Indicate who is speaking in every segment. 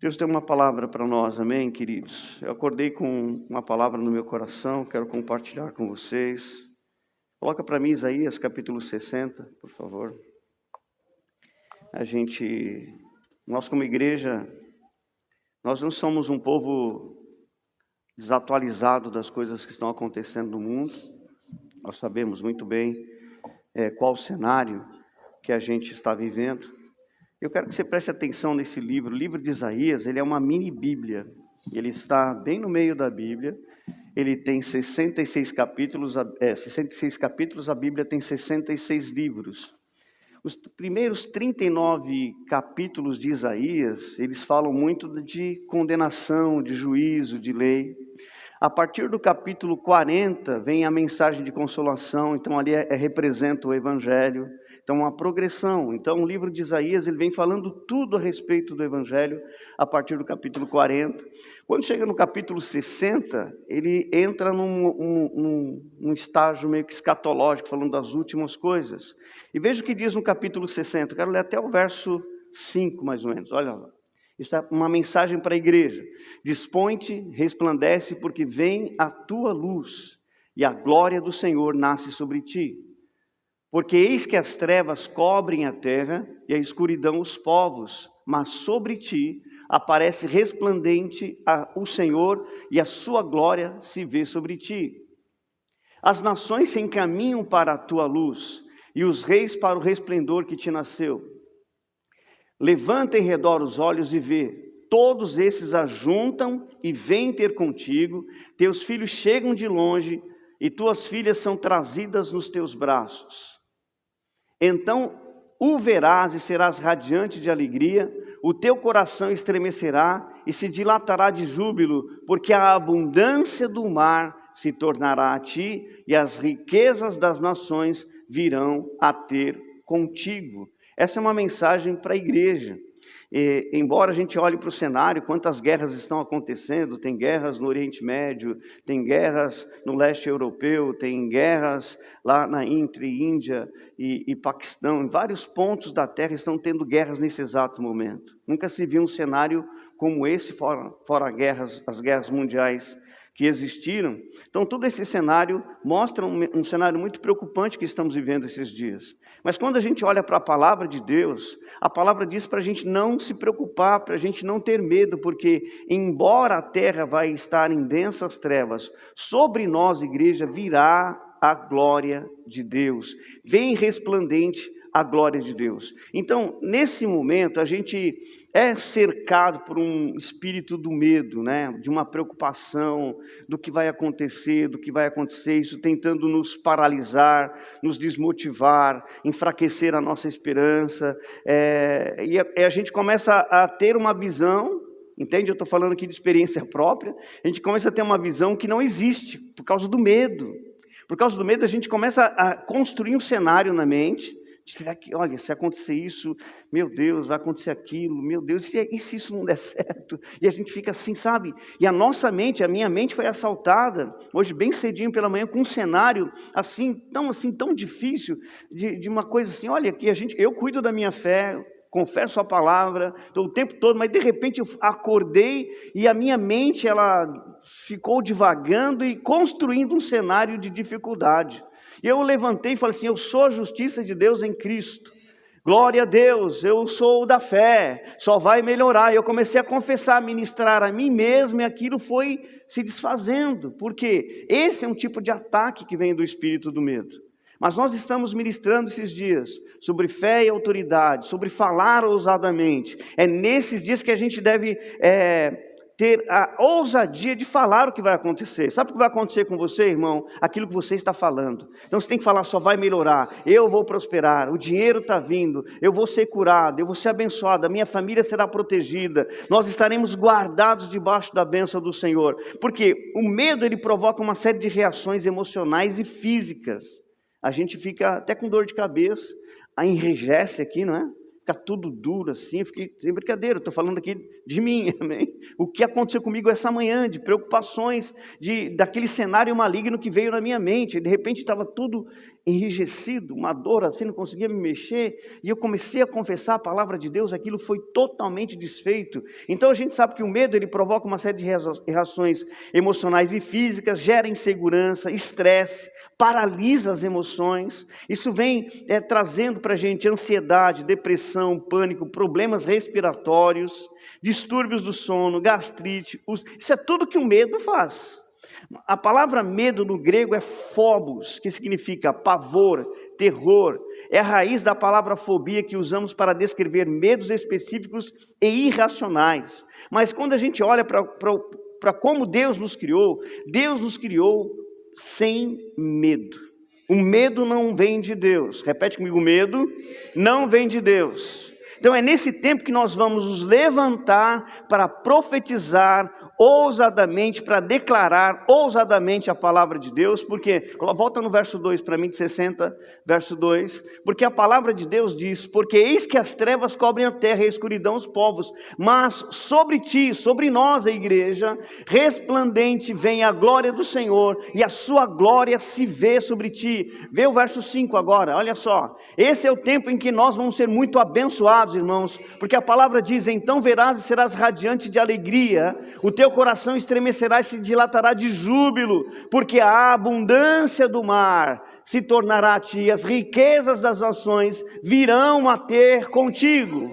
Speaker 1: Deus tem uma palavra para nós, amém, queridos? Eu acordei com uma palavra no meu coração, quero compartilhar com vocês. Coloca para mim Isaías capítulo 60, por favor. Nós como igreja, nós não somos um povo desatualizado das coisas que estão acontecendo no mundo. Nós sabemos muito bem qual o cenário que a gente está vivendo. Eu quero que você preste atenção nesse livro. O livro de Isaías, ele é uma mini Bíblia. Ele está bem no meio da Bíblia. Ele tem 66 capítulos, a Bíblia tem 66 livros. Os primeiros 39 capítulos de Isaías, eles falam muito de condenação, de juízo, de lei. A partir do capítulo 40, vem a mensagem de consolação, então ali representa o Evangelho. Então, uma progressão. Então, o livro de Isaías, ele vem falando tudo a respeito do Evangelho, a partir do capítulo 40. Quando chega no capítulo 60, ele entra num estágio meio que escatológico, falando das últimas coisas. E veja o que diz no capítulo 60, eu quero ler até o verso 5, mais ou menos, olha lá. Isso é uma mensagem para a igreja. Dispõe-te, resplandece, porque vem a tua luz, e a glória do Senhor nasce sobre ti. Porque eis que as trevas cobrem a terra e a escuridão os povos, mas sobre ti aparece resplandente o Senhor e a sua glória se vê sobre ti. As nações se encaminham para a tua luz e os reis para o resplendor que te nasceu. Levanta em redor os olhos e vê, todos esses ajuntam e vêm ter contigo, teus filhos chegam de longe e tuas filhas são trazidas nos teus braços. Então o verás e serás radiante de alegria, o teu coração estremecerá e se dilatará de júbilo, porque a abundância do mar se tornará a ti e as riquezas das nações virão a ter contigo. Essa é uma mensagem para a igreja. Embora a gente olhe para o cenário, quantas guerras estão acontecendo, tem guerras no Oriente Médio, tem guerras no leste europeu, tem guerras lá entre Índia e Paquistão, em vários pontos da terra estão tendo guerras nesse exato momento. Nunca se viu um cenário como esse, fora as guerras mundiais que existiram. Então todo esse cenário mostra um cenário muito preocupante que estamos vivendo esses dias. Mas quando a gente olha para a palavra de Deus, a palavra diz para a gente não se preocupar, para a gente não ter medo, porque embora a terra vai estar em densas trevas, sobre nós, igreja, virá a glória de Deus. Vem resplandente a glória de Deus. Então, nesse momento, a gente é cercado por um espírito do medo, né? De uma preocupação do que vai acontecer, isso tentando nos paralisar, nos desmotivar, enfraquecer a nossa esperança. E a gente começa a ter uma visão, entende? Eu estou falando aqui de experiência própria. A gente começa a ter uma visão que não existe, por causa do medo. Por causa do medo, a gente começa a construir um cenário na mente. Será que, olha, se acontecer isso, meu Deus, vai acontecer aquilo, meu Deus, e se isso não der certo? E a gente fica assim, sabe? E a minha mente foi assaltada, hoje bem cedinho pela manhã, com um cenário tão difícil, de uma coisa assim, olha, que eu cuido da minha fé, confesso a palavra, o tempo todo, mas de repente eu acordei e a minha mente, ela ficou divagando e construindo um cenário de dificuldade. E eu levantei e falei assim, eu sou a justiça de Deus em Cristo. Glória a Deus, eu sou o da fé, só vai melhorar. E eu comecei a confessar, a ministrar a mim mesmo, e aquilo foi se desfazendo. Porque esse é um tipo de ataque que vem do espírito do medo. Mas nós estamos ministrando esses dias sobre fé e autoridade, sobre falar ousadamente. É nesses dias que a gente deve ter a ousadia de falar o que vai acontecer. Sabe o que vai acontecer com você, irmão? Aquilo que você está falando. Então você tem que falar, só vai melhorar, eu vou prosperar, o dinheiro está vindo, eu vou ser curado, eu vou ser abençoado, a minha família será protegida, nós estaremos guardados debaixo da bênção do Senhor. Porque o medo, ele provoca uma série de reações emocionais e físicas. A gente fica até com dor de cabeça, enrijece aqui, não é? fica tudo duro assim. Eu fiquei, sem brincadeira, estou falando aqui de mim, amém? O que aconteceu comigo essa manhã, de preocupações, daquele cenário maligno que veio na minha mente. De repente estava tudo enrijecido, uma dor assim, não conseguia me mexer. E eu comecei a confessar a palavra de Deus, aquilo foi totalmente desfeito. Então a gente sabe que o medo, ele provoca uma série de reações emocionais e físicas, gera insegurança, estresse, paralisa as emoções. Isso vem trazendo para a gente ansiedade, depressão, pânico, problemas respiratórios, distúrbios do sono, gastrite. Isso é tudo que o medo faz. A palavra medo no grego é phobos, que significa pavor, terror. É a raiz da palavra fobia que usamos para descrever medos específicos e irracionais. Mas quando a gente olha para como Deus nos criou sem medo. O medo não vem de Deus. Repete comigo, o medo não vem de Deus. Então é nesse tempo que nós vamos nos levantar para profetizar ousadamente, para declarar ousadamente a palavra de Deus. Porque, volta no verso 2 para mim, de 60, verso 2. Porque a palavra de Deus diz: porque eis que as trevas cobrem a terra e a escuridão os povos, mas sobre ti, sobre nós, a igreja, resplandente vem a glória do Senhor, e a sua glória se vê sobre ti. Vê o verso 5 agora, olha só. Esse é o tempo em que nós vamos ser muito abençoados, irmãos, porque a palavra diz: então verás e serás radiante de alegria, o teu coração estremecerá e se dilatará de júbilo, porque a abundância do mar se tornará a ti, as riquezas das nações virão a ter contigo.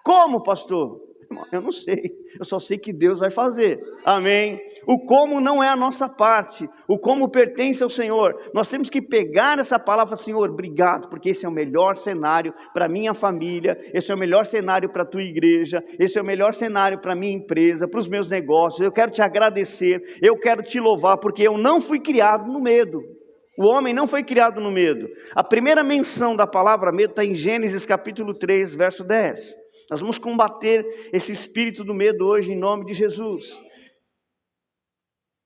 Speaker 1: Como, pastor? Eu não sei, eu só sei que Deus vai fazer, amém? O como não é a nossa parte, o como pertence ao Senhor. Nós temos que pegar essa palavra: Senhor, obrigado, porque esse é o melhor cenário para minha família, esse é o melhor cenário para a tua igreja, esse é o melhor cenário para a minha empresa, para os meus negócios. Eu quero te agradecer, eu quero te louvar, porque eu não fui criado no medo. O homem não foi criado no medo. A primeira menção da palavra medo está em Gênesis capítulo 3, verso 10. Nós vamos combater esse espírito do medo hoje em nome de Jesus.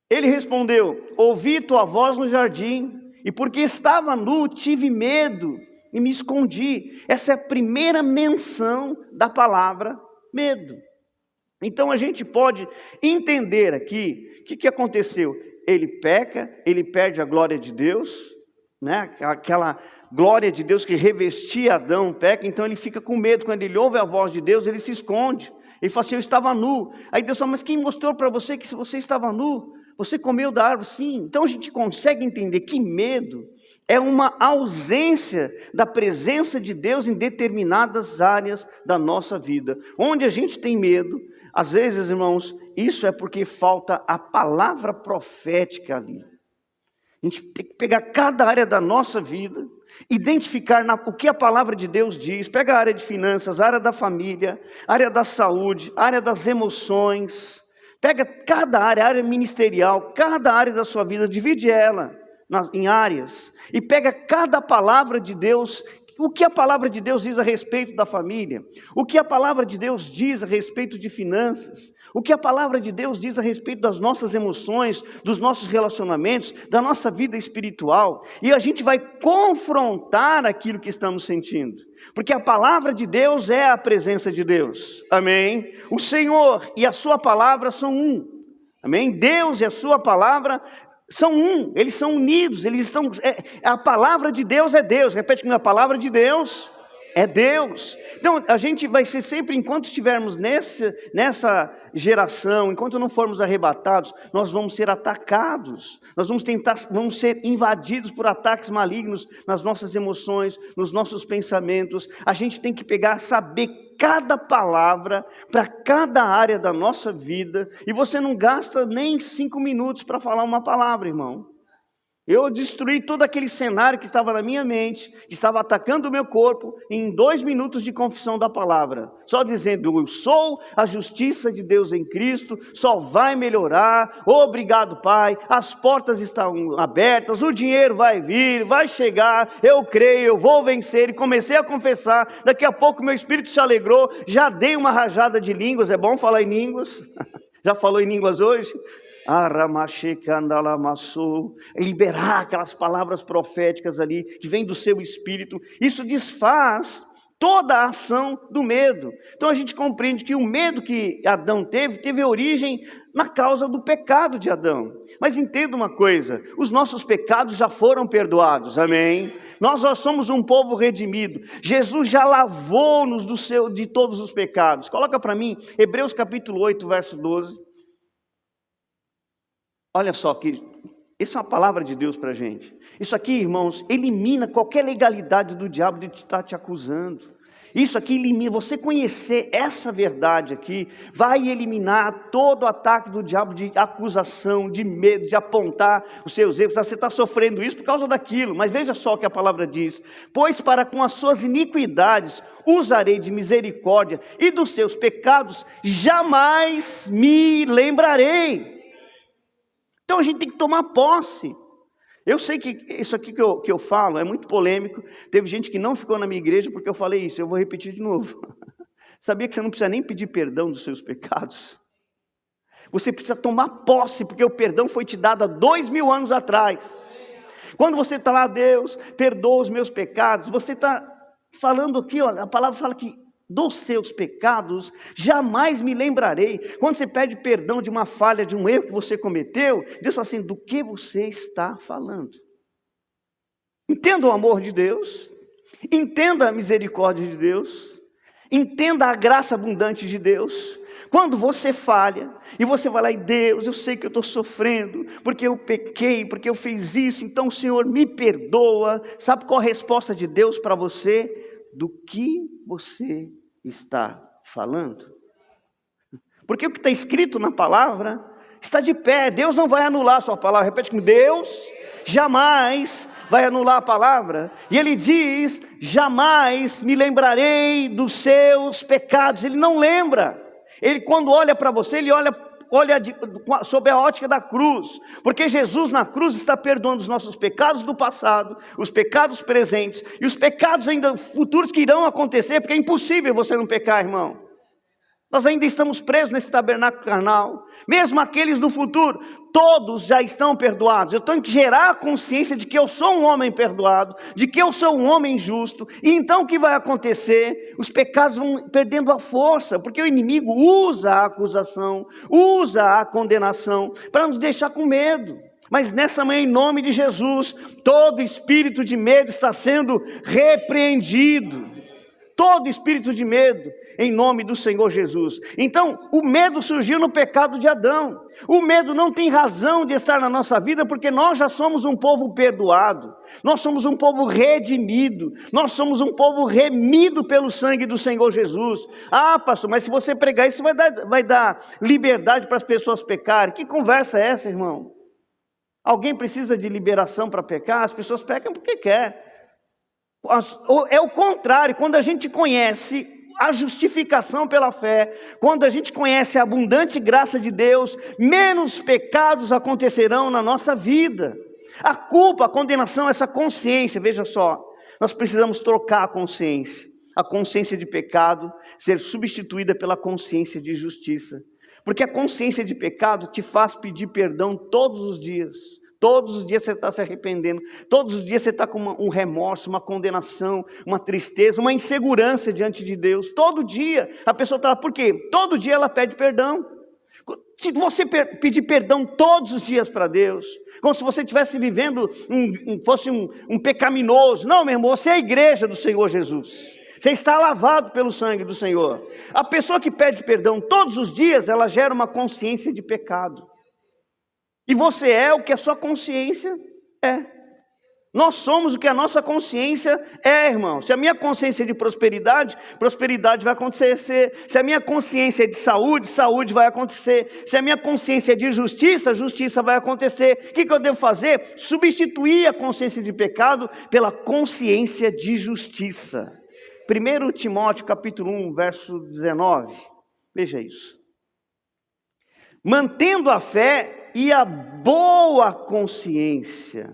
Speaker 1: Ele respondeu: ouvi tua voz no jardim, e porque estava nu, tive medo e me escondi. Essa é a primeira menção da palavra medo. Então a gente pode entender aqui, o que aconteceu? Ele peca, ele perde a glória de Deus, né? Aquela glória de Deus que revestia Adão peca, então ele fica com medo. Quando ele ouve a voz de Deus, ele se esconde. Ele fala assim: eu estava nu. Aí Deus fala: mas quem mostrou para você que se você estava nu, você comeu da árvore? Sim. Então a gente consegue entender que medo é uma ausência da presença de Deus em determinadas áreas da nossa vida. Onde a gente tem medo, às vezes, irmãos, isso é porque falta a palavra profética ali. A gente tem que pegar cada área da nossa vida, identificar o que a palavra de Deus diz. Pega a área de finanças, a área da família, a área da saúde, a área das emoções. Pega cada área, a área ministerial, cada área da sua vida, divide ela em áreas. E pega cada palavra de Deus. O que a palavra de Deus diz a respeito da família? O que a palavra de Deus diz a respeito de finanças? O que a palavra de Deus diz a respeito das nossas emoções, dos nossos relacionamentos, da nossa vida espiritual? E a gente vai confrontar aquilo que estamos sentindo. Porque a palavra de Deus é a presença de Deus. Amém? O Senhor e a sua palavra são um. Amém? Deus e a sua palavra são um. Eles são unidos. A palavra de Deus é Deus. Repete comigo: a palavra de Deus é Deus. Então a gente vai ser sempre, enquanto estivermos nessa geração, enquanto não formos arrebatados, nós vamos ser atacados. Nós vamos ser invadidos por ataques malignos nas nossas emoções, nos nossos pensamentos. A gente tem que saber cada palavra para cada área da nossa vida. E você não gasta nem 5 minutos para falar uma palavra, irmão. Eu destruí todo aquele cenário que estava na minha mente, que estava atacando o meu corpo, em 2 minutos de confissão da palavra. Só dizendo: eu sou a justiça de Deus em Cristo, só vai melhorar, obrigado Pai, as portas estão abertas, o dinheiro vai vir, vai chegar, eu creio, eu vou vencer. E comecei a confessar, daqui a pouco meu espírito se alegrou, já dei uma rajada de línguas. É bom falar em línguas? Já falou em línguas hoje? Liberar aquelas palavras proféticas ali, que vem do seu espírito. Isso desfaz toda a ação do medo. Então a gente compreende que o medo que Adão teve origem na causa do pecado de Adão. Mas entenda uma coisa, os nossos pecados já foram perdoados, amém? Nós já somos um povo redimido. Jesus já lavou-nos de todos os pecados. Coloca para mim, Hebreus capítulo 8, verso 12. Olha só que isso é uma palavra de Deus para a gente. Isso aqui, irmãos, elimina qualquer legalidade do diabo de estar te acusando. Isso aqui elimina, você conhecer essa verdade aqui, vai eliminar todo o ataque do diabo de acusação, de medo, de apontar os seus erros. Você está sofrendo isso por causa daquilo, mas veja só o que a palavra diz. Pois para com as suas iniquidades usarei de misericórdia, e dos seus pecados jamais me lembrarei. Então a gente tem que tomar posse. Eu sei que isso aqui que eu falo é muito polêmico. Teve gente que não ficou na minha igreja porque eu falei isso. Eu vou repetir de novo. Sabia que você não precisa nem pedir perdão dos seus pecados? Você precisa tomar posse, porque o perdão foi te dado há 2000 anos atrás. Quando você está lá, Deus, perdoa os meus pecados. Você está falando aqui, olha, a palavra fala que dos seus pecados jamais me lembrarei. Quando você pede perdão de uma falha, de um erro que você cometeu, Deus fala assim, do que você está falando? Entenda o amor de Deus, entenda a misericórdia de Deus, entenda a graça abundante de Deus. Quando você falha, e você vai lá, e Deus, eu sei que eu estou sofrendo, porque eu pequei, porque eu fiz isso, então o Senhor me perdoa. Sabe qual a resposta de Deus para você? Do que você está falando? Porque o que está escrito na palavra está de pé. Deus não vai anular a sua palavra. Repete comigo, Deus jamais vai anular a palavra. E Ele diz, jamais me lembrarei dos seus pecados. Ele não lembra. Ele, quando olha para você, Ele olha sob a ótica da cruz, porque Jesus na cruz está perdoando os nossos pecados do passado, os pecados presentes e os pecados ainda futuros que irão acontecer, porque é impossível você não pecar, irmão. Nós ainda estamos presos nesse tabernáculo carnal, mesmo aqueles do futuro, todos já estão perdoados. Eu tenho que gerar a consciência de que eu sou um homem perdoado, de que eu sou um homem justo, e então o que vai acontecer? Os pecados vão perdendo a força, porque o inimigo usa a acusação, usa a condenação, para nos deixar com medo. Mas nessa manhã, em nome de Jesus, todo espírito de medo está sendo repreendido. Todo espírito de medo, em nome do Senhor Jesus. Então, o medo surgiu no pecado de Adão. O medo não tem razão de estar na nossa vida, porque nós já somos um povo perdoado. Nós somos um povo redimido. Nós somos um povo remido pelo sangue do Senhor Jesus. Ah, pastor, mas se você pregar isso, vai dar liberdade para as pessoas pecarem. Que conversa é essa, irmão? Alguém precisa de liberação para pecar? As pessoas pecam porque quer. É o contrário, quando a gente conhece a justificação pela fé, quando a gente conhece a abundante graça de Deus, menos pecados acontecerão na nossa vida. A culpa, a condenação, essa consciência, veja só, nós precisamos trocar a consciência de pecado, ser substituída pela consciência de justiça, porque a consciência de pecado te faz pedir perdão todos os dias. Todos os dias você está se arrependendo, todos os dias você está com um remorso, uma condenação, uma tristeza, uma insegurança diante de Deus. Todo dia a pessoa está lá, por quê? Todo dia ela pede perdão. Se você pedir perdão todos os dias para Deus, como se você estivesse vivendo, fosse um pecaminoso. Não, meu irmão, você é a igreja do Senhor Jesus. Você está lavado pelo sangue do Senhor. A pessoa que pede perdão todos os dias, ela gera uma consciência de pecado. E você é o que a sua consciência é. Nós somos o que a nossa consciência é, irmão. Se a minha consciência é de prosperidade, prosperidade vai acontecer. Se a minha consciência é de saúde, saúde vai acontecer. Se a minha consciência é de justiça, justiça vai acontecer. O que eu devo fazer? Substituir a consciência de pecado pela consciência de justiça. 1 Timóteo capítulo 1, verso 19. Veja isso. Mantendo a fé e a boa consciência.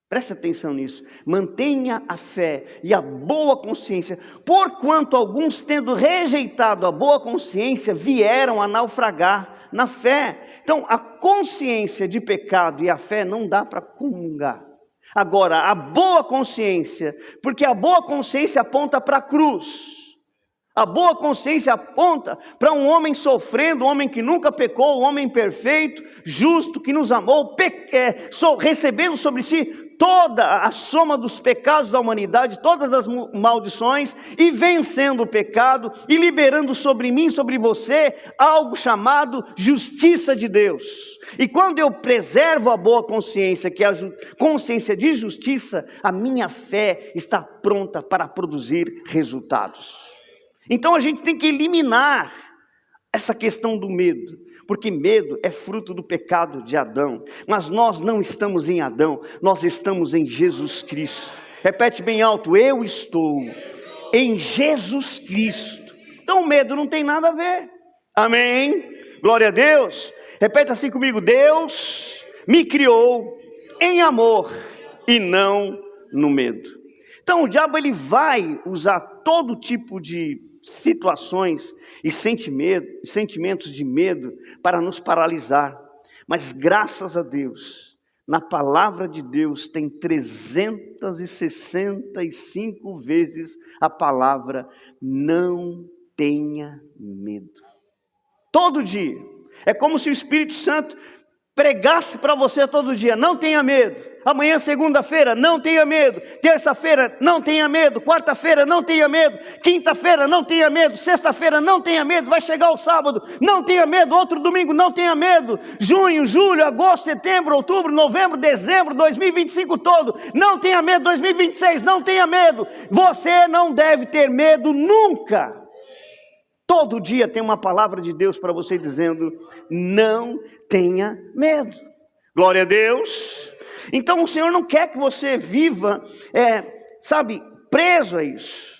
Speaker 1: Preste atenção nisso. Mantenha a fé e a boa consciência, porquanto alguns, tendo rejeitado a boa consciência, vieram a naufragar na fé. Então, a consciência de pecado e a fé não dá para comungar. Agora, a boa consciência, porque a boa consciência aponta para a cruz. A boa consciência aponta para um homem sofrendo, um homem que nunca pecou, um homem perfeito, justo, que nos amou, recebendo sobre si toda a soma dos pecados da humanidade, todas as maldições, e vencendo o pecado, e liberando sobre mim, sobre você, algo chamado justiça de Deus. E quando eu preservo a boa consciência, que é a consciência de justiça, a minha fé está pronta para produzir resultados. Então a gente tem que eliminar essa questão do medo, porque medo é fruto do pecado de Adão, mas nós não estamos em Adão, nós estamos em Jesus Cristo. Repete bem alto: eu estou em Jesus Cristo. Então o medo não tem nada a ver. Amém? Glória a Deus. Repete assim comigo: Deus me criou em amor e não no medo. Então o diabo ele vai usar todo tipo de situações e sentimentos de medo para nos paralisar, mas graças a Deus, na palavra de Deus tem 365 vezes a palavra não tenha medo. Todo dia, é como se o Espírito Santo pregasse para você todo dia: não tenha medo. Amanhã, segunda-feira, não tenha medo. Terça-feira, não tenha medo. Quarta-feira, não tenha medo. Quinta-feira, não tenha medo. Sexta-feira, não tenha medo. Vai chegar o sábado, não tenha medo. Outro domingo, não tenha medo. Junho, julho, agosto, setembro, outubro, novembro, dezembro, 2025 todo, não tenha medo. 2026, não tenha medo. Você não deve ter medo nunca. Todo dia tem uma palavra de Deus para você dizendo: não tenha medo. Glória a Deus. Então o Senhor não quer que você viva, preso a isso,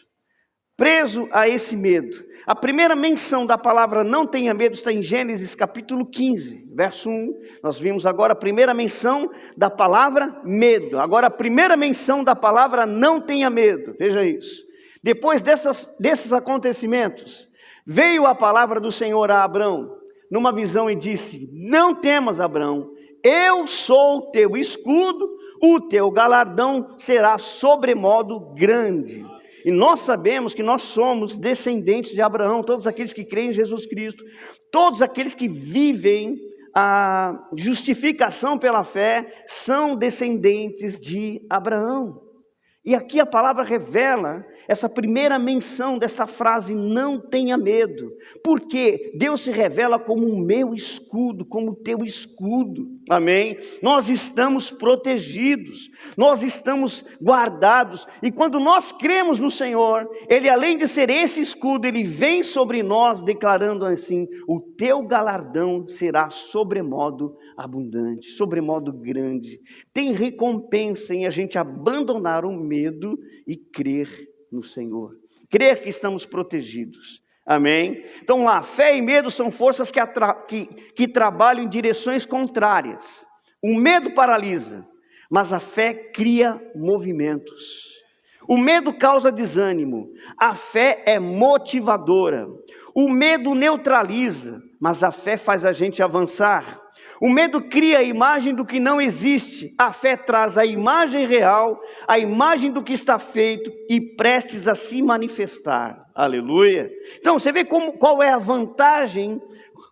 Speaker 1: preso a esse medo. A primeira menção da palavra não tenha medo está em Gênesis capítulo 15, verso 1. Nós vimos agora a primeira menção da palavra medo. Agora a primeira menção da palavra não tenha medo. Veja isso. Depois desses acontecimentos, veio a palavra do Senhor a Abrão, numa visão, e disse: não temas, Abrão, eu sou o teu escudo, o teu galardão será sobremodo grande. E nós sabemos que nós somos descendentes de Abraão, todos aqueles que creem em Jesus Cristo, todos aqueles que vivem a justificação pela fé, são descendentes de Abraão. E aqui a palavra revela essa primeira menção dessa frase: não tenha medo, porque Deus se revela como o meu escudo, como o teu escudo. Amém? Nós estamos protegidos, nós estamos guardados, e quando nós cremos no Senhor, Ele, além de ser esse escudo, Ele vem sobre nós declarando assim: o teu galardão será sobremodo abundante, sobremodo grande. Tem recompensa em a gente abandonar o medo e crer no Senhor, crer que estamos protegidos. Amém? Então lá, fé e medo são forças que trabalham em direções contrárias. O medo paralisa, mas a fé cria movimentos. O medo causa desânimo, a fé é motivadora. O medo neutraliza, mas a fé faz a gente avançar. O medo cria a imagem do que não existe, a fé traz a imagem real, a imagem do que está feito e prestes a se manifestar. Aleluia! Então você vê qual é a vantagem,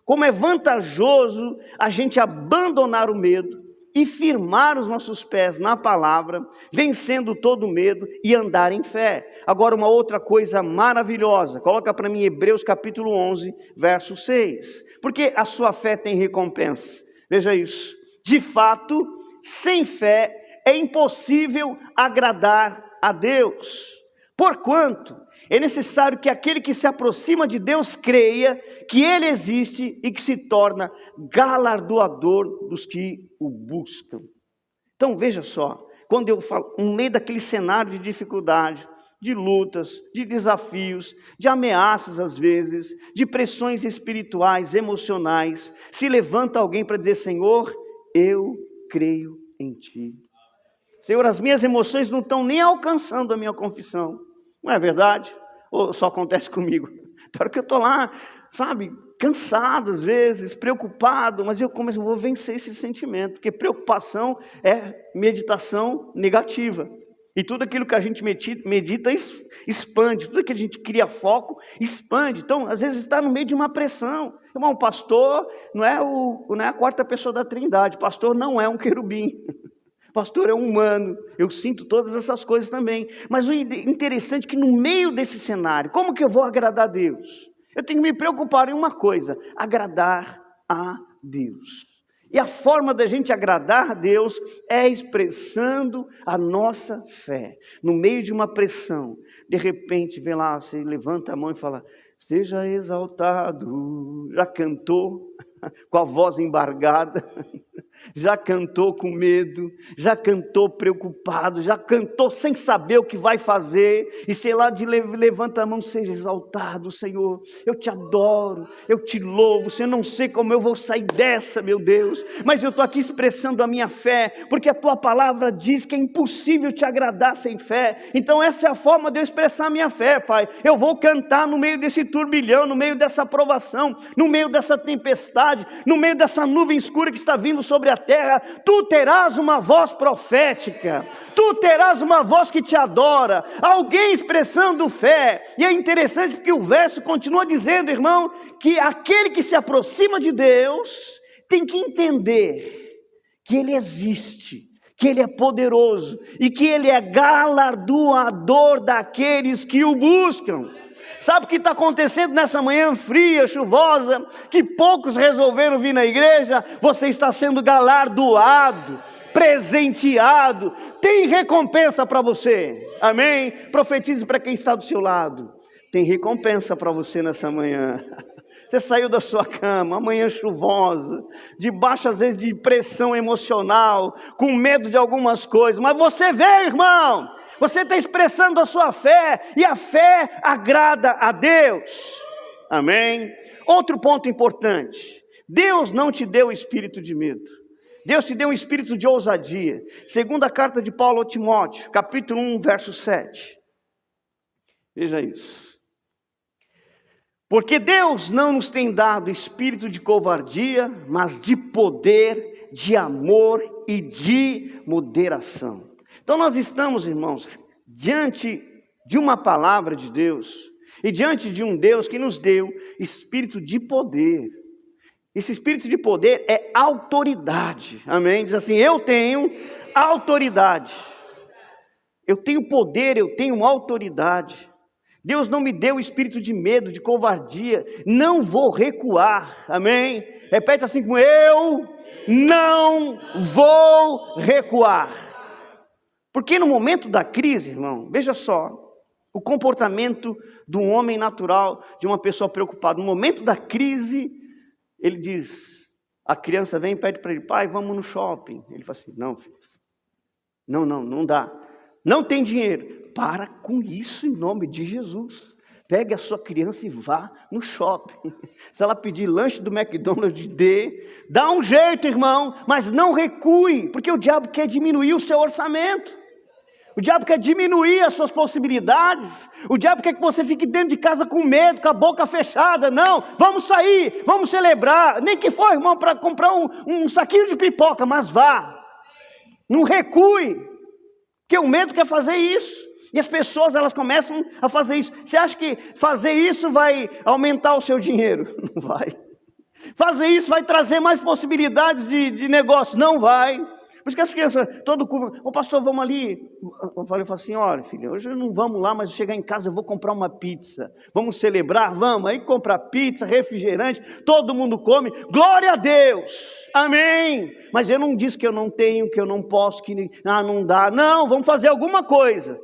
Speaker 1: como é vantajoso a gente abandonar o medo e firmar os nossos pés na palavra, vencendo todo o medo e andar em fé. Agora uma outra coisa maravilhosa, coloca para mim Hebreus capítulo 11, verso 6. Porque a sua fé tem recompensa. Veja isso: de fato, sem fé é impossível agradar a Deus. Porquanto é necessário que aquele que se aproxima de Deus creia que Ele existe e que se torna galardoador dos que o buscam. Então veja só, quando eu falo, no meio daquele cenário de dificuldade, de lutas, de desafios, de ameaças às vezes, de pressões espirituais, emocionais, se levanta alguém para dizer: Senhor, eu creio em Ti. Senhor, as minhas emoções não estão nem alcançando a minha confissão. Não é verdade? Ou só acontece comigo? Na hora que eu estou lá, sabe, cansado às vezes, preocupado, mas eu vou vencer esse sentimento, porque preocupação é meditação negativa. E tudo aquilo que a gente medita expande, tudo que a gente cria foco expande. Então, às vezes está no meio de uma pressão. Irmão, pastor não é a quarta pessoa da Trindade, pastor não é um querubim. Pastor é um humano, eu sinto todas essas coisas também. Mas o interessante é que no meio desse cenário, como que eu vou agradar a Deus? Eu tenho que me preocupar em uma coisa: agradar a Deus. E a forma da gente agradar a Deus é expressando a nossa fé. No meio de uma pressão, de repente, vem lá, você levanta a mão e fala: seja exaltado. Já cantou com a voz embargada? Já cantou com medo, já cantou preocupado, já cantou sem saber o que vai fazer, e sei lá, levanta a mão: seja exaltado, Senhor, eu te adoro, eu te louvo, Senhor, não sei como eu vou sair dessa, meu Deus, mas eu estou aqui expressando a minha fé, porque a tua palavra diz que é impossível te agradar sem fé. Então essa é a forma de eu expressar a minha fé, Pai. Eu vou cantar no meio desse turbilhão, no meio dessa provação, no meio dessa tempestade, no meio dessa nuvem escura que está vindo sobre a terra. Tu terás uma voz profética, tu terás uma voz que te adora, alguém expressando fé. E é interessante porque o verso continua dizendo, irmão, que aquele que se aproxima de Deus tem que entender que Ele existe, que Ele é poderoso e que Ele é galardoador daqueles que o buscam. Sabe o que está acontecendo nessa manhã fria, chuvosa, que poucos resolveram vir na igreja? Você está sendo galardoado, presenteado, tem recompensa para você, amém? Profetize para quem está do seu lado: tem recompensa para você nessa manhã. Você saiu da sua cama, amanhã chuvosa, debaixo às vezes de pressão emocional, com medo de algumas coisas, mas você vê, irmão, você está expressando a sua fé, e a fé agrada a Deus, amém? Outro ponto importante: Deus não te deu espírito de medo, Deus te deu um espírito de ousadia. Segunda carta de Paulo a Timóteo, capítulo 1, verso 7, veja isso: porque Deus não nos tem dado espírito de covardia, mas de poder, de amor e de moderação. Então nós estamos, irmãos, diante de uma palavra de Deus, e diante de um Deus que nos deu espírito de poder. Esse espírito de poder é autoridade, amém? Diz assim: eu tenho autoridade, eu tenho poder, eu tenho autoridade. Deus não me deu espírito de medo, de covardia, não vou recuar, amém? Repete assim comigo: eu não vou recuar. Porque no momento da crise, irmão, veja só, o comportamento de um homem natural, de uma pessoa preocupada. No momento da crise, ele diz, a criança vem e pede para ele: pai, vamos no shopping. Ele fala assim: não, filho, não dá. Não tem dinheiro. Para com isso em nome de Jesus. Pegue a sua criança e vá no shopping. Se ela pedir lanche do McDonald's, dá um jeito, irmão, mas não recue, porque o diabo quer diminuir o seu orçamento. O diabo quer diminuir as suas possibilidades. O diabo quer que você fique dentro de casa com medo, com a boca fechada. Não, vamos sair, vamos celebrar. Nem que for, irmão, para comprar um saquinho de pipoca, mas vá. Não recue, porque o medo quer fazer isso. E as pessoas, elas começam a fazer isso. Você acha que fazer isso vai aumentar o seu dinheiro? Não vai. Fazer isso vai trazer mais possibilidades de negócio? Não vai. Por isso que as crianças, ô pastor, vamos ali. Eu falo assim: olha, filha, hoje não vamos lá, mas chegar em casa eu vou comprar uma pizza. Vamos celebrar? Vamos. Aí comprar pizza, refrigerante, todo mundo come. Glória a Deus. Amém. Mas eu não disse que eu não tenho, que eu não posso, que não dá. Não, vamos fazer alguma coisa.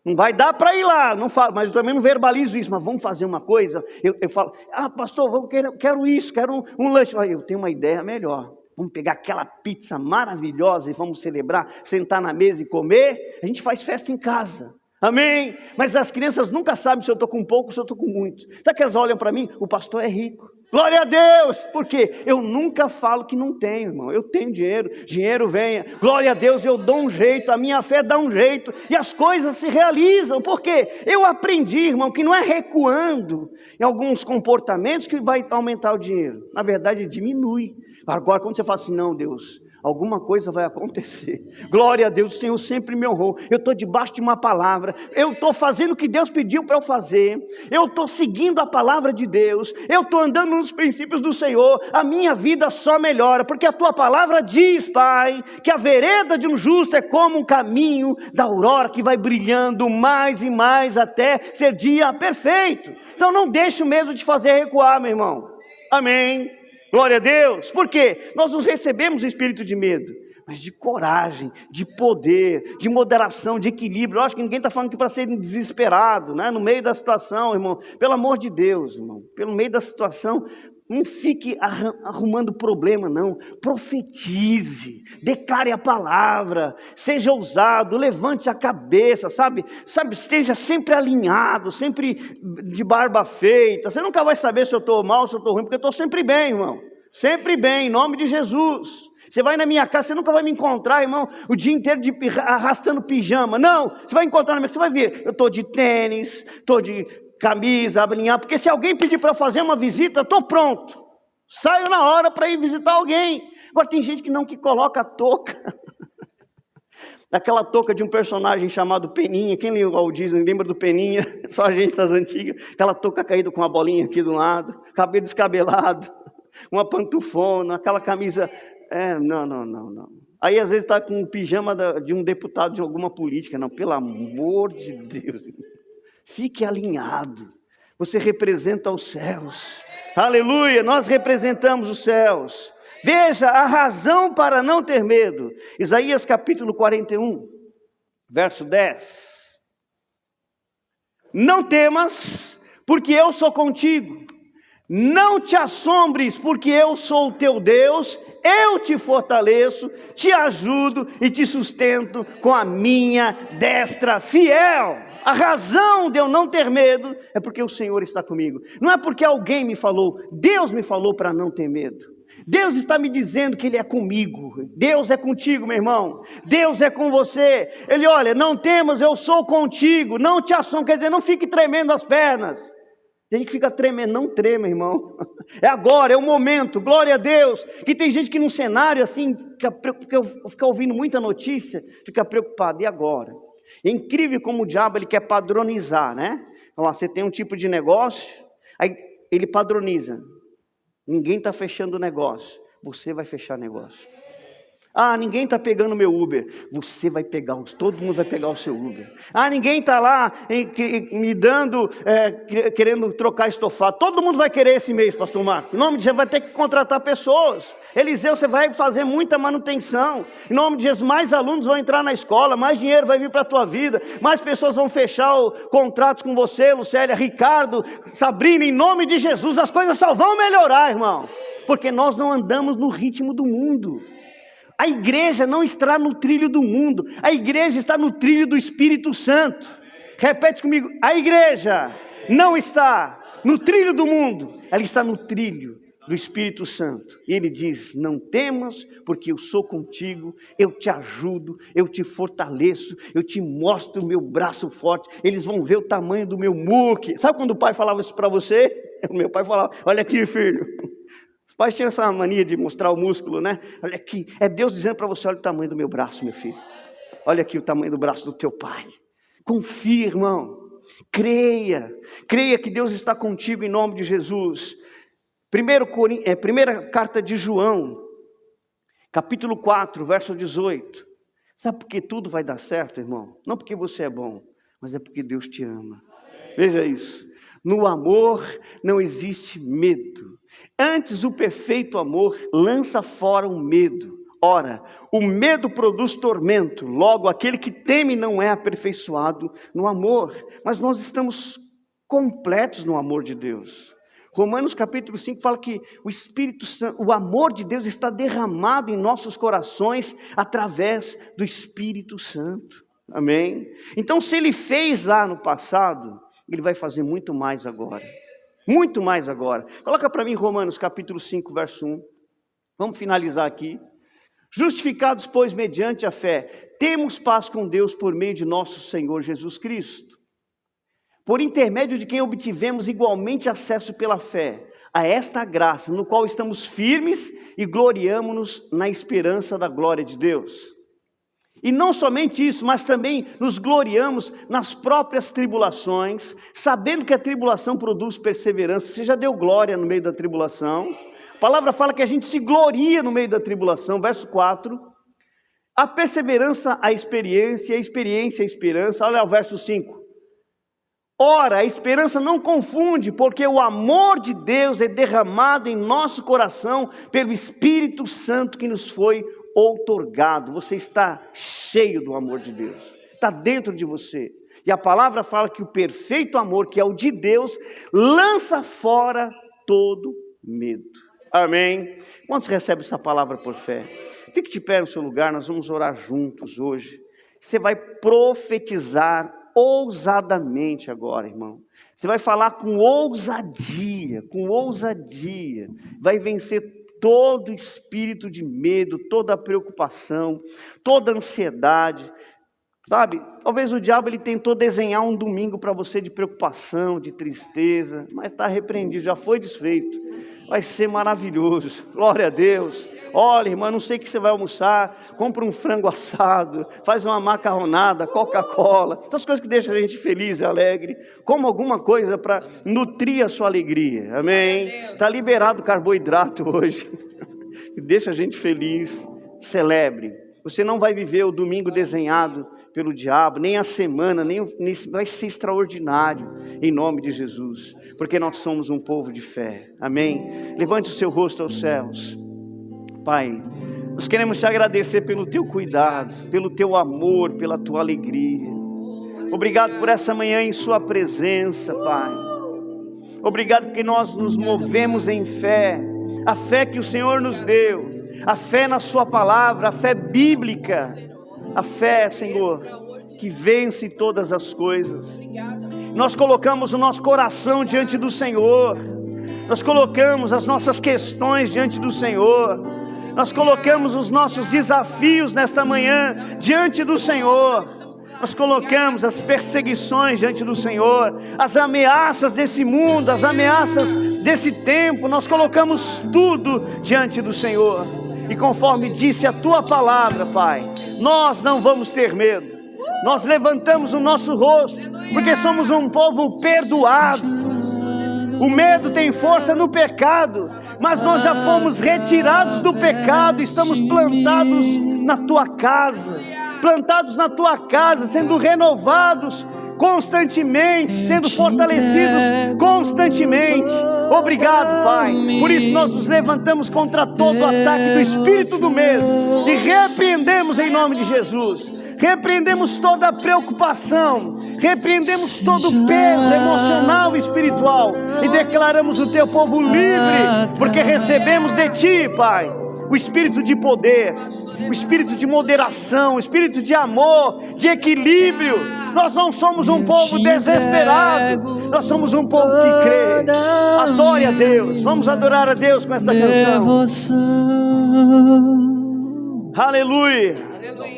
Speaker 1: Não vai dar para ir lá, não falo, mas eu também não verbalizo isso, mas vamos fazer uma coisa. Eu falo: pastor, quero isso, quero um lanche. Eu tenho uma ideia melhor. Vamos pegar aquela pizza maravilhosa e vamos celebrar, sentar na mesa e comer. A gente faz festa em casa, amém? Mas as crianças nunca sabem se eu estou com pouco ou se eu estou com muito. Sabe que elas olham para mim? O pastor é rico, Glória a Deus, porque eu nunca falo que não tenho, irmão. Eu tenho dinheiro, dinheiro venha. Glória a Deus, eu dou um jeito, a minha fé dá um jeito e as coisas se realizam. Porque eu aprendi, irmão, que não é recuando em alguns comportamentos que vai aumentar o dinheiro. Na verdade, diminui. Agora, quando você fala assim, não, Deus, alguma coisa vai acontecer. Glória a Deus, o Senhor sempre me honrou. Eu estou debaixo de uma palavra. Eu estou fazendo o que Deus pediu para eu fazer. Eu estou seguindo a palavra de Deus. Eu estou andando nos princípios do Senhor. A minha vida só melhora, porque a tua palavra diz, Pai, que a vereda de um justo é como um caminho da aurora que vai brilhando mais e mais até ser dia perfeito. Então não deixe o medo de fazer recuar, meu irmão. Amém. Glória a Deus, porque nós não recebemos o espírito de medo, mas de coragem, de poder, de moderação, de equilíbrio. Eu acho que ninguém está falando aqui para ser desesperado, né? No meio da situação, irmão, pelo amor de Deus, irmão, pelo meio da situação, não fique arrumando problema, não. Profetize, declare a palavra, seja ousado, levante a cabeça, sabe, esteja sempre alinhado, sempre de barba feita. Você nunca vai saber se eu estou mal, se eu estou ruim, porque eu estou sempre bem, irmão, sempre bem, em nome de Jesus. Você vai na minha casa, você nunca vai me encontrar, irmão, o dia inteiro arrastando pijama. Não, você vai encontrar na minha casa, você vai ver, eu estou de tênis, estou de camisa, alinhar, porque se alguém pedir para eu fazer uma visita, estou pronto, saio na hora para ir visitar alguém. Agora tem gente que coloca a touca, aquela touca de um personagem chamado Peninha. Quem lembra o Disney, lembra do Peninha? Só a gente das antigas, aquela touca caída com uma bolinha aqui do lado, cabelo descabelado, uma pantufona, aquela camisa, não. Aí às vezes está com um pijama de um deputado de alguma política. Não, pelo amor de Deus, fique alinhado. Você representa os céus. Aleluia, nós representamos os céus. Veja a razão para não ter medo. Isaías capítulo 41, verso 10. Não temas, porque eu sou contigo. Não te assombres, porque eu sou o teu Deus. Eu te fortaleço, te ajudo e te sustento com a minha destra fiel. A razão de eu não ter medo é porque o Senhor está comigo. Não é porque alguém me falou, Deus me falou para não ter medo. Deus está me dizendo que Ele é comigo. Deus é contigo, meu irmão. Deus é com você. Ele, olha, não temas, eu sou contigo. Não te assombres, quer dizer, não fique tremendo as pernas. Tem gente que fica tremendo, não trema, irmão. É agora, é o momento, glória a Deus. Que tem gente que num cenário assim, fica ouvindo muita notícia, fica preocupado, e agora? É incrível como o diabo ele quer padronizar, né? Então, você tem um tipo de negócio, aí ele padroniza. Ninguém está fechando o negócio, você vai fechar negócio. Ah, ninguém está pegando meu Uber, você vai pegar, todo mundo vai pegar o seu Uber. Ah, ninguém está lá me dando, querendo trocar estofado, todo mundo vai querer esse mês, pastor Marco. Em nome de Jesus, vai ter que contratar pessoas. Eliseu, você vai fazer muita manutenção. Em nome de Jesus, mais alunos vão entrar na escola, mais dinheiro vai vir para a tua vida, mais pessoas vão fechar contratos com você, Lucélia, Ricardo, Sabrina, em nome de Jesus, as coisas só vão melhorar, irmão, porque nós não andamos no ritmo do mundo. A igreja não está no trilho do mundo, a igreja está no trilho do Espírito Santo. Repete comigo, a igreja não está no trilho do mundo, ela está no trilho do Espírito Santo. E ele diz, não temas, porque eu sou contigo, eu te ajudo, eu te fortaleço, eu te mostro o meu braço forte. Eles vão ver o tamanho do meu muque. Sabe quando o pai falava isso para você? O meu pai falava, olha aqui, filho. Os pais tinham essa mania de mostrar o músculo, né? Olha aqui, é Deus dizendo para você, olha o tamanho do meu braço, meu filho. Olha aqui o tamanho do braço do teu pai. Confia, irmão. Creia que Deus está contigo em nome de Jesus. Primeira carta de João, capítulo 4, verso 18. Sabe por que tudo vai dar certo, irmão? Não porque você é bom, mas é porque Deus te ama. Veja isso. No amor não existe medo. Antes o perfeito amor lança fora o medo. Ora, o medo produz tormento. Logo, aquele que teme não é aperfeiçoado no amor. Mas nós estamos completos no amor de Deus. Romanos capítulo 5 fala que o Espírito Santo, o amor de Deus está derramado em nossos corações através do Espírito Santo. Amém? Então, se Ele fez lá no passado, Ele vai fazer muito mais agora. Muito mais agora. Coloca para mim Romanos capítulo 5, verso 1. Vamos finalizar aqui. Justificados, pois, mediante a fé, temos paz com Deus por meio de nosso Senhor Jesus Cristo, por intermédio de quem obtivemos igualmente acesso pela fé a esta graça, no qual estamos firmes e gloriamo-nos na esperança da glória de Deus. E não somente isso, mas também nos gloriamos nas próprias tribulações, sabendo que a tribulação produz perseverança. Você já deu glória no meio da tribulação? A palavra fala que a gente se gloria no meio da tribulação, verso 4. A perseverança, a experiência, a experiência, a esperança. Olha o verso 5. Ora, a esperança não confunde, porque o amor de Deus é derramado em nosso coração pelo Espírito Santo que nos foi outorgado. Você está cheio do amor de Deus, está dentro de você. E a palavra fala que o perfeito amor, que é o de Deus, lança fora todo medo. Amém? Quantos recebem essa palavra por fé? Fique de pé no seu lugar, nós vamos orar juntos hoje. Você vai profetizar ousadamente agora, irmão. Você vai falar com ousadia, vai vencer todo espírito de medo, toda preocupação, toda ansiedade. Sabe, talvez o diabo ele tentou desenhar um domingo para você de preocupação, de tristeza, mas está repreendido, já foi desfeito. Vai ser maravilhoso, glória a Deus. Olha, irmã, não sei o que você vai almoçar, compra um frango assado, faz uma macarronada, Coca-Cola, essas coisas que deixam a gente feliz e alegre. Coma alguma coisa para nutrir a sua alegria, amém? Está liberado o carboidrato hoje, deixa a gente feliz, celebre. Você não vai viver o domingo desenhado pelo diabo, nem a semana, nem vai ser extraordinário, em nome de Jesus, porque nós somos um povo de fé, amém? Levante o seu rosto aos céus. Pai, nós queremos te agradecer pelo teu cuidado, pelo teu amor, pela tua alegria. Obrigado por essa manhã em sua presença, Pai. Obrigado porque nós nos movemos em fé, a fé que o Senhor nos deu, a fé na sua palavra, a fé bíblica, a fé, Senhor, que vence todas as coisas. Nós colocamos o nosso coração diante do Senhor, nós colocamos as nossas questões diante do Senhor, nós colocamos os nossos desafios nesta manhã diante do Senhor, nós colocamos as perseguições diante do Senhor, as ameaças desse mundo, as ameaças desse tempo, nós colocamos tudo diante do Senhor, e conforme disse a tua palavra, Pai, nós não vamos ter medo, nós levantamos o nosso rosto, porque somos um povo perdoado. O medo tem força no pecado, mas nós já fomos retirados do pecado, estamos plantados na tua casa, sendo renovados constantemente, sendo fortalecidos constantemente. Obrigado, Pai. Por isso nós nos levantamos contra todo o ataque do espírito do medo e repreendemos em nome de Jesus. Repreendemos toda a preocupação, repreendemos todo o peso emocional e espiritual e declaramos o teu povo livre, porque recebemos de ti, Pai, o espírito de poder, o espírito de moderação, o espírito de amor, de equilíbrio. Nós não somos um povo desesperado, nós somos um povo que crê. Adore a Deus, vamos adorar a Deus com esta canção. Aleluia,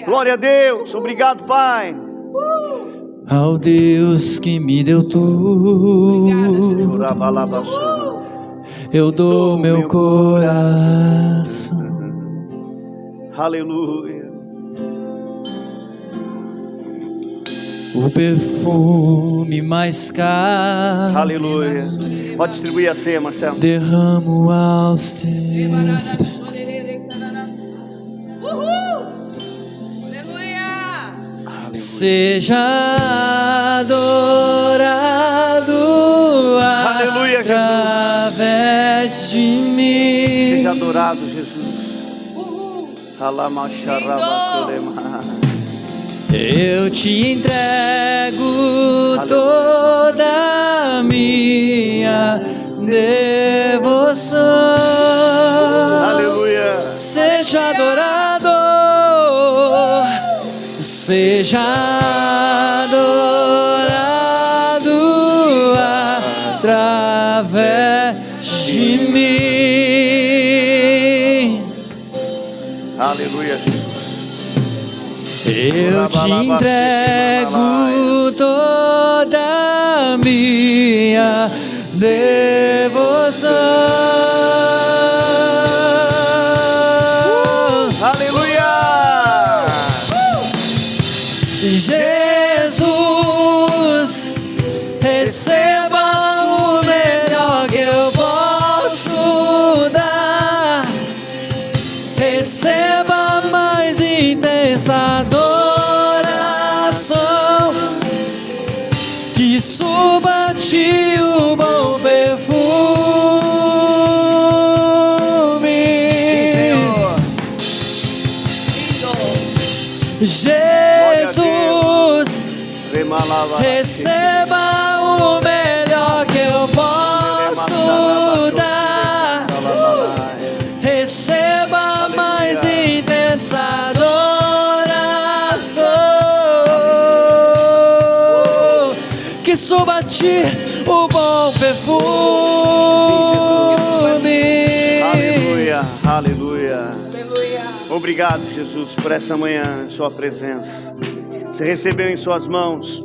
Speaker 1: glória a Deus, obrigado, Pai.
Speaker 2: Ao Deus que me deu tudo, eu dou meu coração.
Speaker 1: Aleluia.
Speaker 2: O perfume mais caro.
Speaker 1: Aleluia. Pode distribuir a ceia, Marcelo.
Speaker 2: Derramo aos teus pés. Seja adorado,
Speaker 1: aleluia,
Speaker 2: através de mim.
Speaker 1: Seja adorado, Jesus.
Speaker 2: Eu te entrego toda a minha devoção.
Speaker 1: Aleluia.
Speaker 2: Seja adorado, seja adorado através
Speaker 1: Aleluia, Jesus.
Speaker 2: Eu te entrego toda a minha devoção.
Speaker 1: Aleluia!
Speaker 2: Jesus, receba o melhor que eu posso dar. Receba a mais intensa adoração, que suba a ti o bom perfume. Jesus, receba o melhor que eu posso dar. Receba a mais intensa adoração, que suba a ti o bom perfume.
Speaker 1: Aleluia, aleluia. Obrigado, Jesus, por essa manhã, em sua presença. Você recebeu em suas mãos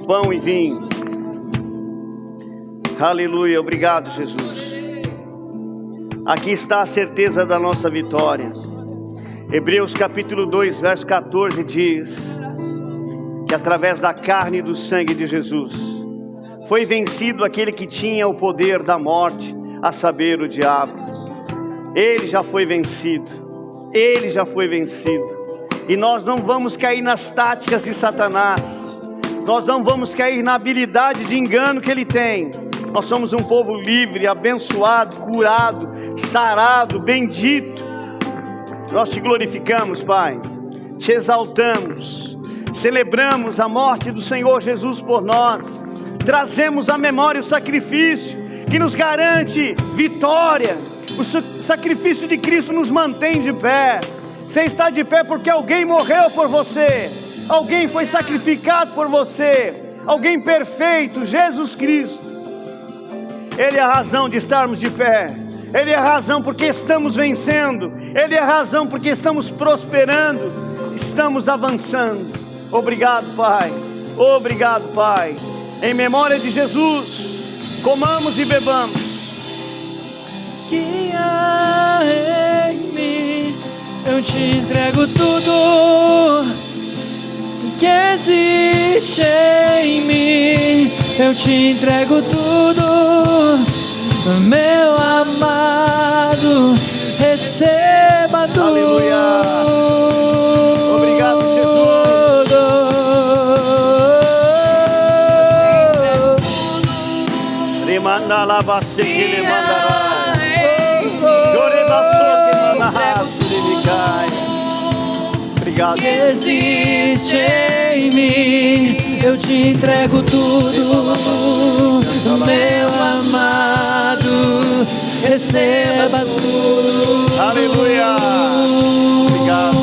Speaker 1: pão e vinho. Aleluia, obrigado, Jesus. Aqui está a certeza da nossa vitória. Hebreus capítulo 2, verso 14 diz que através da carne e do sangue de Jesus foi vencido aquele que tinha o poder da morte, a saber, o diabo. Ele já foi vencido. Ele já foi vencido. E nós não vamos cair nas táticas de Satanás. Nós não vamos cair na habilidade de engano que ele tem. Nós somos um povo livre, abençoado, curado, sarado, bendito. Nós te glorificamos, Pai. Te exaltamos. Celebramos a morte do Senhor Jesus por nós. Trazemos à memória o sacrifício que nos garante vitória. O sacrifício de Cristo nos mantém de pé. Você está de pé porque alguém morreu por você. Alguém foi sacrificado por você. Alguém perfeito, Jesus Cristo. Ele é a razão de estarmos de pé. Ele é a razão porque estamos vencendo. Ele é a razão porque estamos prosperando. Estamos avançando. Obrigado, Pai. Obrigado, Pai. Em memória de Jesus, comamos e bebamos.
Speaker 2: Que há em mim, eu te entrego tudo que existe em mim. Eu te entrego tudo, meu amado, receba tudo.
Speaker 1: Aleluia. Obrigado, Jesus. Remanda lá você que ele mandará. Obrigado.
Speaker 2: Que existe em mim, eu te entrego tudo, meu amado, receba tudo.
Speaker 1: Aleluia. Obrigado.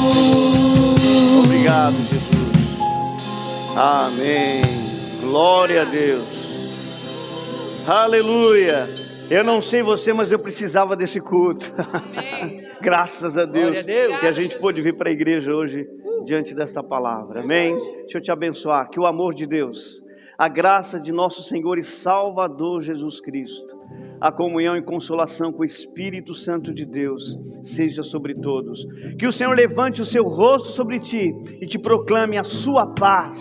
Speaker 1: Obrigado, Jesus. Amém. Glória a Deus. Aleluia. Eu não sei você, mas eu precisava desse culto. Graças a Deus, que a gente pôde vir para a igreja hoje diante desta palavra. Amém? Deixa eu te abençoar. Que o amor de Deus, a graça de nosso Senhor e Salvador Jesus Cristo, a comunhão e consolação com o Espírito Santo de Deus seja sobre todos. Que o Senhor levante o seu rosto sobre ti e te proclame a sua paz.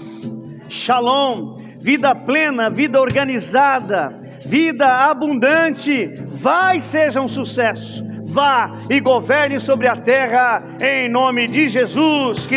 Speaker 1: Shalom, vida plena, vida organizada, vida abundante. Vai, seja um sucesso. Vá e governe sobre a terra em nome de Jesus. Que